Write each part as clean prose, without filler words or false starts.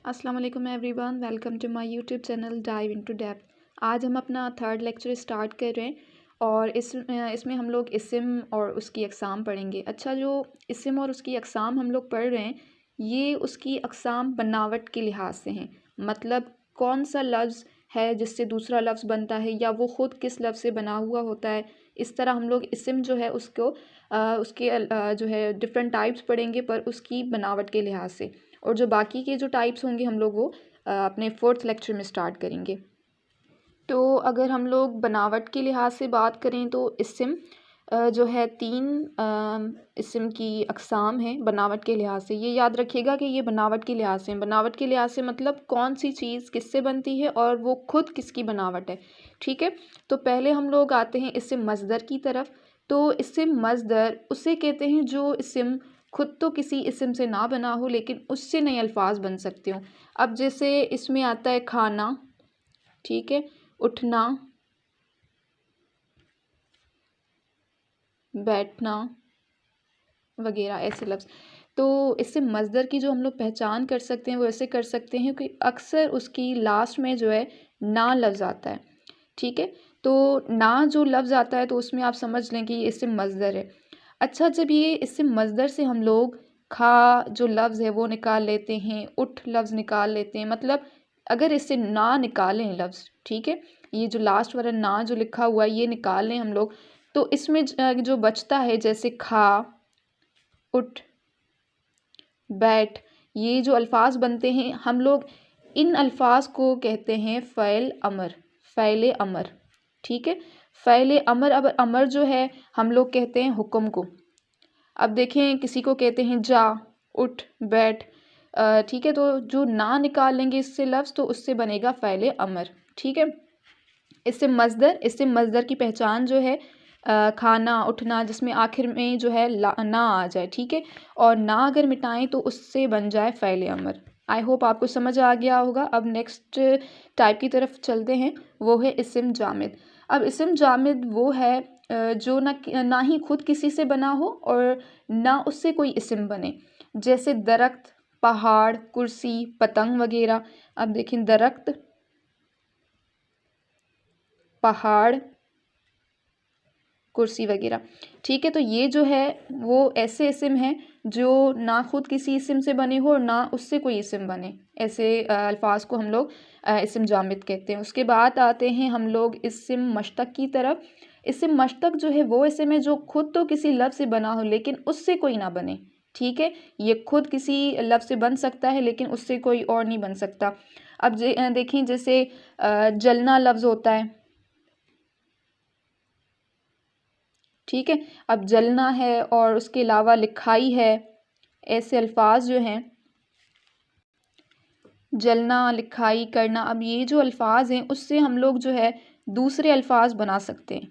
अस्सलाम वालेकुम everyone, welcome to my YouTube channel dive into depth. आज हम अपना थर्ड लेक्चर स्टार्ट कर रहे हैं और इसमें हम लोग इस्म और उसकी अक़साम पढ़ेंगे। अच्छा, जो इस्म और उसकी अक़साम हम लोग पढ़ रहे हैं, ये उसकी अक़साम बनावट के लिहाज से हैं। मतलब कौन सा लफ्ज़ है जिससे दूसरा लफ्ज़ बनता है, या वो ख़ुद किस लफ्ज़ से बना हुआ होता है। इस तरह हम लोग इस्म जो है उसको जो है डिफरेंट टाइप्स पढ़ेंगे, पर उसकी बनावट के लिहाज से। और जो बाकी के जो टाइप्स होंगे हम लोग वो अपने फोर्थ लेक्चर में स्टार्ट करेंगे। तो अगर हम लोग बनावट के लिहाज से बात करें तो इस्म जो है 3 इस्म की अक़साम हैं बनावट के लिहाज से। ये याद रखिएगा कि ये बनावट के लिहाज से। बनावट के लिहाज से मतलब कौन सी चीज़ किससे बनती है और वो खुद किसकी बनावट है। ठीक है, तो पहले हम लोग आते हैं इस्म मज़दर की तरफ। तो इस्म मज़दर उसे कहते हैं जो इस्म खुद तो किसी इस्म से ना बना हो, लेकिन उससे नए अल्फाज बन सकते हों। अब जैसे इसमें आता है खाना, ठीक है, उठना, बैठना वगैरह, ऐसे लफ्ज़। तो इससे मज़दर की जो हम लोग पहचान कर सकते हैं वो ऐसे कर सकते हैं कि अक्सर उसकी लास्ट में जो है ना लफ्ज़ आता है। ठीक है, तो ना जो लफ्ज़ आता है तो उसमें आप समझ लें कि ये इस्म मज़दर है। अच्छा, जब ये इस्म मज़दर से हम लोग खा जो लफ्ज़ है वो निकाल लेते हैं, उठ लफ्ज़ निकाल लेते हैं। मतलब अगर इससे ना निकालें लफ्ज़, ठीक है, ये जो लास्ट वाला ना जो लिखा हुआ है ये निकाल लें हम लोग, तो इसमें जो बचता है जैसे खा, उठ, बैठ, ये जो अल्फाज बनते हैं हम लोग इन अल्फाज को कहते हैं फ़ैल अमर, फ़ैल अमर। ठीक है, फ़ैल अमर। अब अमर जो है हम लोग कहते हैं हुक्म को। अब देखें, किसी को कहते हैं जा, उठ, बैठ, ठीक है, तो जो ना निकाल लेंगे इससे लफ्ज़ तो उससे बनेगा फ़ैल अमर। ठीक है, इससे मज़दर की पहचान जो है खाना, उठना, जिसमें आखिर में जो है ना आ जाए। ठीक है, और ना अगर मिटाएं तो उससे बन जाए फ़ैल अमर। आई होप आपको समझ आ गया होगा। अब नेक्स्ट टाइप की तरफ चलते हैं, वो है इस्म जामिद। अब इस्म जामिद वो है जो ना ही खुद किसी से बना हो और ना उससे कोई इस्म बने। जैसे दरख्त, पहाड़, कुर्सी, पतंग वगैरह। अब देखें, दरख्त, पहाड़, कुर्सी वगैरह। ठीक है, तो ये जो है वो ऐसे इस्म हैं जो ना खुद किसी इस्म से बने हो और ना उससे कोई इस्म बने। ऐसे अल्फाज को हम लोग इस्म जामिद कहते हैं। उसके बाद आते हैं हम लोग इस्म मश्तक की तरफ। इस्म मश्तक जो है वो इस्म है जो खुद तो किसी लफ्ज़ से बना हो लेकिन उससे कोई ना बने। ठीक है, ये खुद किसी लफ्ज़ से बन सकता है लेकिन उससे कोई और नहीं बन सकता। अब देखें, जैसे जलना लफ्ज़ होता है। ठीक है, अब जलना है और उसके अलावा लिखाई है। ऐसे अल्फाज जो हैं, जलना, लिखाई, करना, अब ये जो अल्फाज हैं उससे हम लोग जो है दूसरे अल्फाज बना सकते हैं।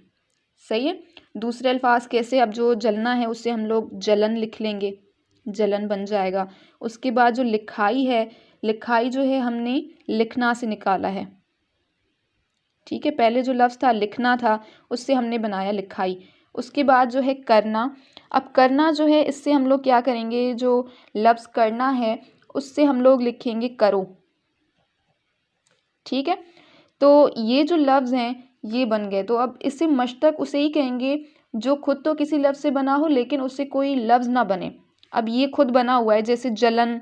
सही है, दूसरे अल्फाज कैसे? अब जो जलना है उससे हम लोग जलन लिख लेंगे, जलन बन जाएगा। उसके बाद जो लिखाई है, लिखाई जो है हमने लिखना से निकाला है। ठीक है, पहले जो लफ्ज़ था लिखना था, उससे हमने बनाया लिखाई। उसके बाद जो है करना। अब करना जो है इससे हम लोग क्या करेंगे, जो लफ्ज़ करना है उससे हम लोग लिखेंगे करो। ठीक है, तो ये जो लफ्ज़ हैं ये बन गए। तो अब इससे मश्तक उसे ही कहेंगे जो खुद तो किसी लफ्ज़ से बना हो लेकिन उससे कोई लफ्ज़ ना बने। अब ये खुद बना हुआ है, जैसे जलन,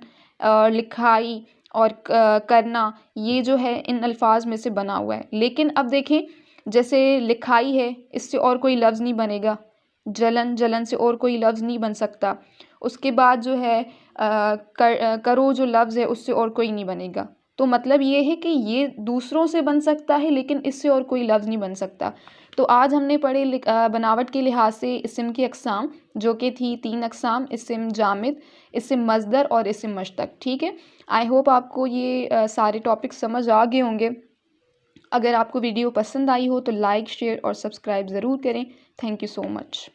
लिखाई और करना, ये जो है इन अल्फाज में से बना हुआ है। लेकिन अब देखें, जैसे लिखाई है, इससे और कोई लफ्ज़ नहीं बनेगा। जलन, जलन से और कोई लफ्ज़ नहीं बन सकता। उसके बाद जो है करो जो लफ्ज़ है उससे और कोई नहीं बनेगा। तो मतलब ये है कि ये दूसरों से बन सकता है लेकिन इससे और कोई लफ्ज़ नहीं बन सकता। तो आज हमने पढ़े बनावट के लिहाज से इस्म की अक़साम, जो कि थी 3 अक़साम: इस्म जामिद, इस्म मज़दर और इस्म मश्तक। ठीक है, आई होप आपको ये सारे टॉपिक समझ आ गए होंगे। अगर आपको वीडियो पसंद आई हो तो लाइक, शेयर और सब्सक्राइब ज़रूर करें। Thank you so much.